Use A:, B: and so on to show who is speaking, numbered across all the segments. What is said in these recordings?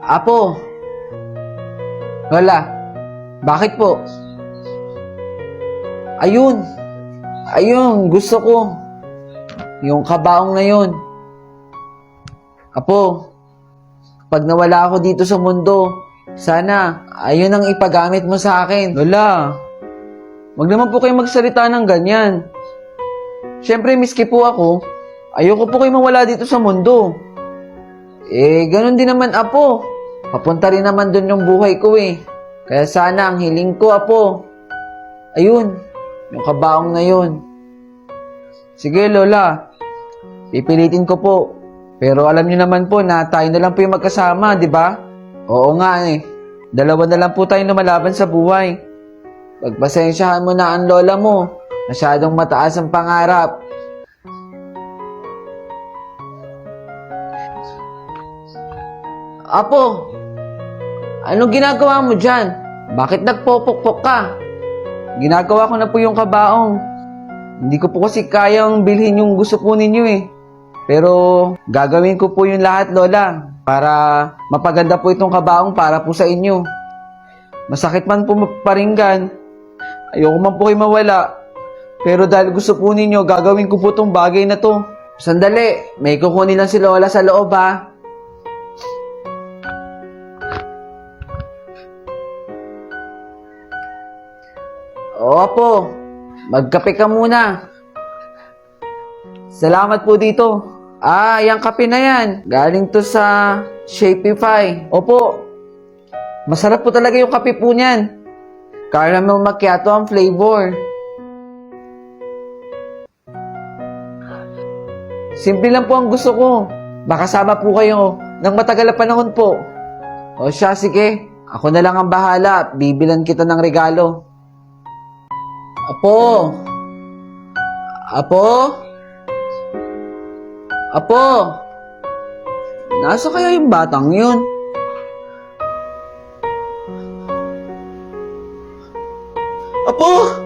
A: Apo, Lola, bakit po? Ayun, ayun, gusto ko. Yung kabaong na yun. Apo, pag nawala ako dito sa mundo, sana, ayun ang ipagamit mo sa akin. Lola, wag naman po kayo magsalita ng ganyan. Siyempre, miski po ako, ayoko po kayo mawala dito sa mundo. Ganun din naman, Apo. Papunta rin naman dun yung buhay ko eh. Kaya sana ang hiling ko, Apo. Ayun, yung kabaong na yun. Sige, Lola. Pipilitin ko po. Pero alam niyo naman po na tayo na lang po yung magkasama, di ba? Oo nga eh. Dalawa na lang po tayo lumalaban sa buhay. Pagpasensyahan mo na ang lola mo. Masyadong mataas ang pangarap. Apo, anong ginagawa mo dyan? Bakit nagpopokpok ka? Ginagawa ko na po yung kabaong. Hindi ko po kasi kayang bilhin yung gusto po ninyo eh. Pero gagawin ko po yung lahat, Lola, para mapaganda po itong kabaong para po sa inyo. Masakit man po paringgan, ayoko man po kayo mawala. Pero dahil gusto po ninyo, gagawin ko po itong bagay na to. Sandali, may kukunin lang si Lola sa loob ha. Opo, magkape ka muna. Salamat po dito. Yung kape na yan. Galing to sa Shapify. Opo, masarap po talaga yung kape po niyan. Caramel macchiato ang flavor. Simple lang po ang gusto ko. Makasama po kayo ng matagal na panahon po. O siya, sige. Ako na lang ang bahala. Bibilan kita ng regalo. Apo! Apo! Apo! Nasa kaya yung batang yun? Apo!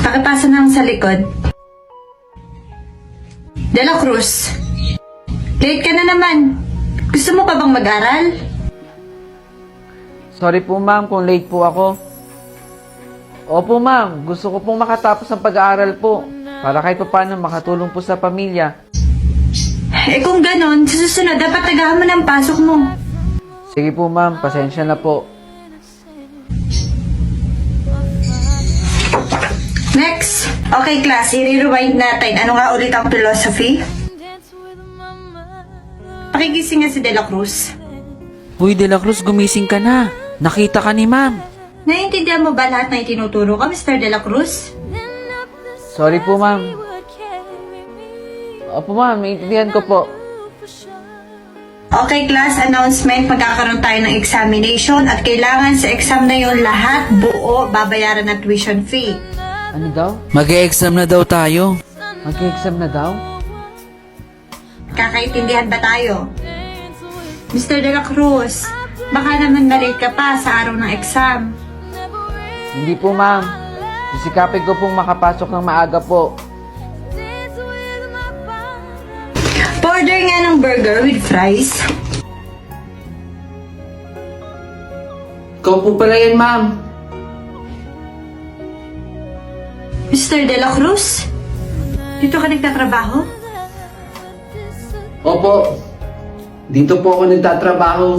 B: Pakipasa na sa likod. De La Cruz, late ka na naman. Gusto mo pa bang mag-aral?
A: Sorry po ma'am kung late po ako. Opo ma'am, gusto ko pong makatapos ang pag-aaral po para kahit paano makatulong po sa pamilya.
B: Kung ganon, sa susunod dapat tagahan mo ng pasok mo.
A: Sige po ma'am, pasensya na po.
B: Next! Okay class, i-rewind natin. Ano nga ulit ang philosophy? Pakigising nga si De La Cruz.
A: Uy, De La Cruz, gumising ka na. Nakita ka ni ma'am.
B: Naiintindihan mo ba lahat na itinuturo ko, Mr. De La Cruz?
A: Sorry po ma'am. Opo ma'am, naiintindihan ko po.
B: Okay class, announcement. Magkakaroon tayo ng examination at kailangan sa exam na yun lahat buo babayaran na tuition fee.
A: Ano daw? Mag-e-exam na daw tayo. Mag-e-exam na daw?
B: Kakaintindihan ba tayo? Mr. De La Cruz, baka naman na-late ka pa sa araw ng exam.
A: Hindi po ma'am. Sisikapin ko pong makapasok ng maaga po.
B: Order nga ng burger with fries.
A: Ikaw po pala yan ma'am.
B: Mr. De La Cruz, dito ka nagtatrabaho?
A: Opo. Dito po ako nagtatrabaho.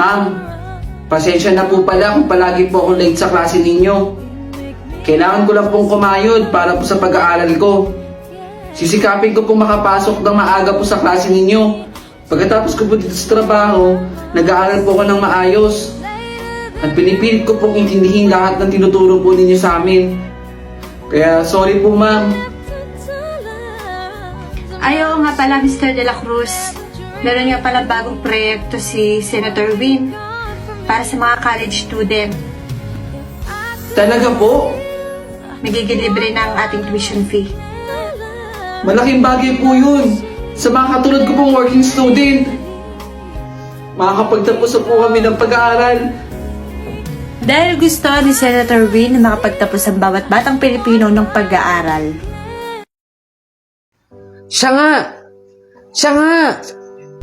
A: Ma'am, pasensya na po pala kung palagi po ako late sa klase ninyo. Kailangan ko lang pong kumayod para po sa pag-aaral ko. Sisikapin ko pong makapasok ng maaga po sa klase ninyo. Pagkatapos ko po dito sa trabaho, nag-aaral po ako ng maayos. At pinipilit ko pong intindihin lahat ng tinuturo po ninyo sa amin. Kaya sorry po ma'am.
B: Ayaw nga pala, Mr. De La Cruz. Meron nga pala bagong proyekto si Senator Win para sa mga college student.
A: Talaga po?
B: Magiging libre na ang ating tuition fee.
A: Malaking bagay po yun. Sa mga katulad ko pong working student. Makakapagtapos na po kami ng pag-aaral.
B: Dahil gusto ni Senator Win na makapagtapos ang bawat batang Pilipino ng pag-aaral.
A: Siya nga! Siya nga!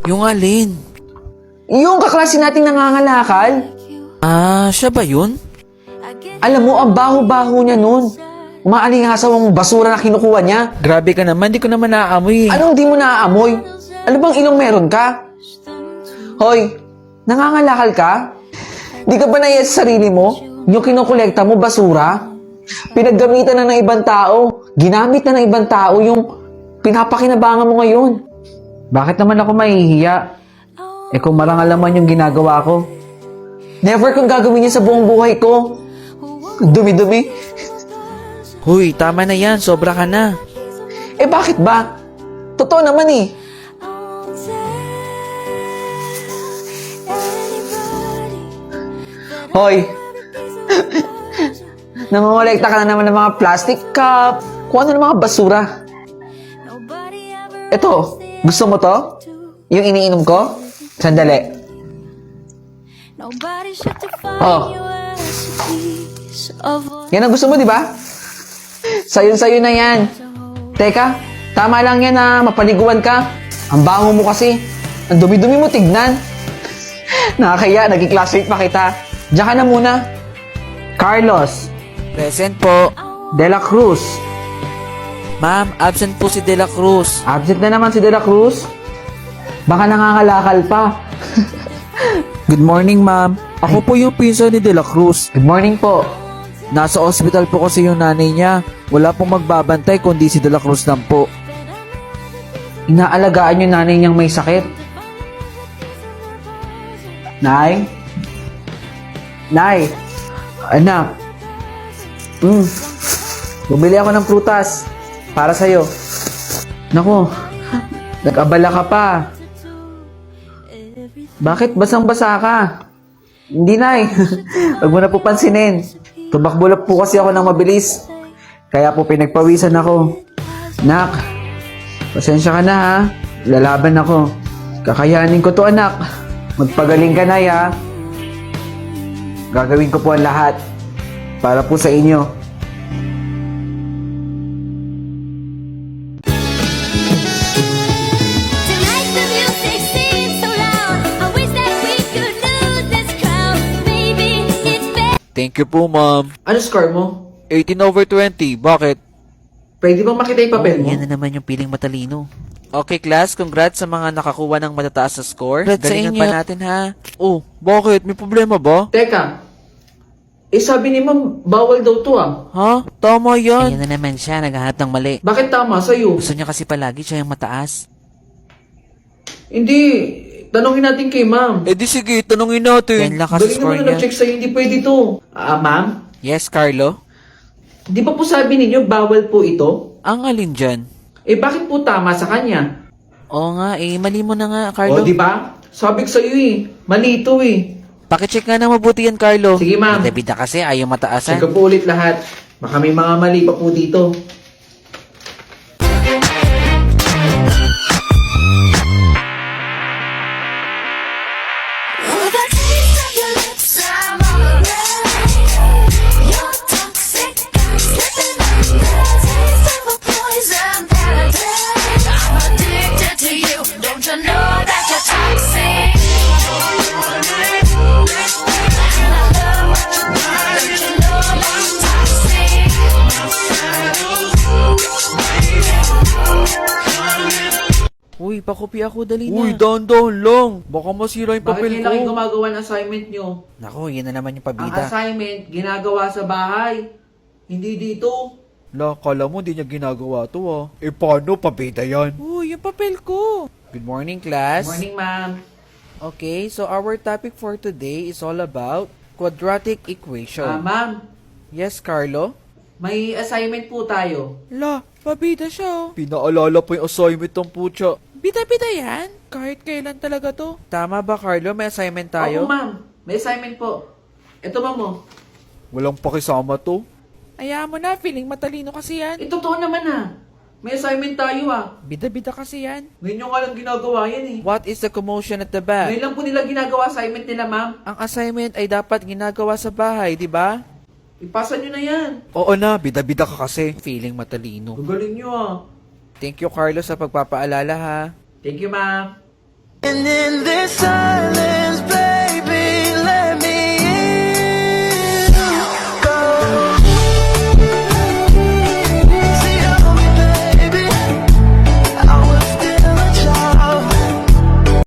C: Yung alin?
A: Yung kaklase nating nangangalakal.
C: Ah, siya ba yun?
A: Alam mo, ang baho-baho niya nun. Umaalingasaw ang basura na kinukuha niya.
C: Grabe ka naman, di ko naman naaamoy.
A: Anong di mo naaamoy? Ano bang ilong meron ka? Hoy, nangangalakal ka? Di ka ba naiya sa sarili mo? Yung kinukolekta mo, basura? Pinaggamitan na ng ibang tao. Ginamit na ng ibang tao yung pinapakinabangan mo ngayon. Bakit naman ako mahihiya? Eh kung marangal naman yung ginagawa ko. Never kong gagawin yan sa buong buhay ko. Dumi-dumi.
C: Huy, tama na yan, sobra ka na.
A: Eh bakit ba? Totoo naman eh. Hoy! Namamolekta ka na naman ng mga plastic cup, kung ano ng mga basura. Eto, gusto mo to? Yung iniinom ko? Sandali. Oh. Yan ang gusto mo, di ba? Sayo na yan. Teka, tama lang yan na mapaliguan ka. Ang bango mo kasi. Ang dumi-dumi mo tignan. Nakakaya, naging classmate pa kita. Diyan ka na muna. Carlos
C: Present po.
A: De La Cruz.
C: Ma'am, absent po si De La Cruz.
A: Absent na naman si De La Cruz. Baka nangangalakal pa.
C: Good morning, ma'am. Ako po yung pinsan ni De La Cruz.
A: Good morning po.
C: Nasa ospital po kasi yung nanay niya. Wala pong magbabantay kundi si De La Cruz lang po.
A: Inaalagaan yung nanay niyang may sakit. Nay? Nay? Anak? Bumili ako ng prutas. Para sa'yo. Naku, nag-abala ka pa. Bakit basang-basa ka? Hindi, Nay. Huwag mo na po pansinin. Tumakbo po kasi ako ng mabilis. Kaya po pinagpawisan ako. Nak, pasensya ka na ha. Lalaban ako. Kakayanin ko to, anak. Magpagaling ka, Nay, ha. Gagawin ko po ang lahat. Para po sa inyo.
D: Tonight the music seems so loud. I wish that we could lose this crowd. Maybe it's better.
C: Thank you po, ma'am.
A: Ano score mo?
C: 18/20. Bakit?
A: Pwede bang makita yung papel mo?
C: Yan na naman yung piling matalino. Okay, class. Congrats sa mga nakakuha ng matataas na score. Galingan pa natin, ha? Oh, bakit? May problema ba?
A: Teka. Sabi ni ma'am, bawal daw to ah.
C: Ha? Tama yan. Ayan na naman siya. Naghahanap ng mali.
A: Bakit tama sa'yo?
C: Gusto niya kasi palagi siya yung mataas.
A: Hindi. Tanongin natin kay ma'am.
C: Eh di sige, tanungin natin. Yan lang kasi
A: Dali
C: score
A: naman na
C: niya.
A: nag-check sa'yo, hindi pwede to. Ma'am?
C: Yes, Carlo?
A: Di ba po sabi ninyo, bawal po ito?
C: Ang alin dyan?
A: Bakit po tama sa kanya?
C: Oo nga, mali mo na nga, Carlo.
A: O, di ba? Sabi ko sa'yo mali ito
C: Pakicheck nga na mabuti yan, Carlo.
A: Sige, ma'am.
C: Bida kasi, ayaw mataasan.
A: Check ko po ulit lahat. Baka may mga mali pa po dito.
D: With the taste of your lips, I'm alright. You're toxic, I'm slipping under. Taste of a poison paradise. I'm addicted to you. Don't you know that you're toxic? And I love what you do. Don't you know that you're toxic?
C: Uy, pakopi ako, dali na. Uy, dahan-dahan lang. Baka masira yung papel ko.
A: gumagawa ng assignment nyo?
C: Nako, yan na naman yung
A: Ang
C: pabida.
A: assignment, ginagawa sa bahay. Hindi dito.
C: La, kala mo di niya ginagawa to ah. Paano pabida yan? Uy, yung papel ko. Good morning, class.
A: Morning, ma'am.
C: Okay, so our topic for today is all about quadratic equation.
A: Ma'am,
C: Yes, Carlo?
A: may assignment po tayo.
C: La, pabida siya oh. Pinaalala po yung assignment ng putya. Bida-bida yan? Kahit kailan talaga to. Tama ba, Carlo? May assignment tayo?
A: Oo, ma'am. May assignment po. Ito, ma'am, mo.
C: Walang pakisama to. Ayaw mo na, feeling matalino kasi yan.
A: Totoo naman May assignment tayo
C: Bida-bida kasi yan.
A: Ngayon yung alam ginagawa yan
C: What is the commotion at the back?
A: Ngayon lang po nila ginagawa assignment nila, ma'am.
C: Ang assignment ay dapat ginagawa sa bahay, di ba?
A: Ipasa nyo na yan.
C: Oo na, bida-bida ka kasi. Feeling matalino.
A: Gagaling nyo
C: Thank you, Carlos, sa pagpapaalala ha.
A: Thank you, ma'am.
E: And in this silence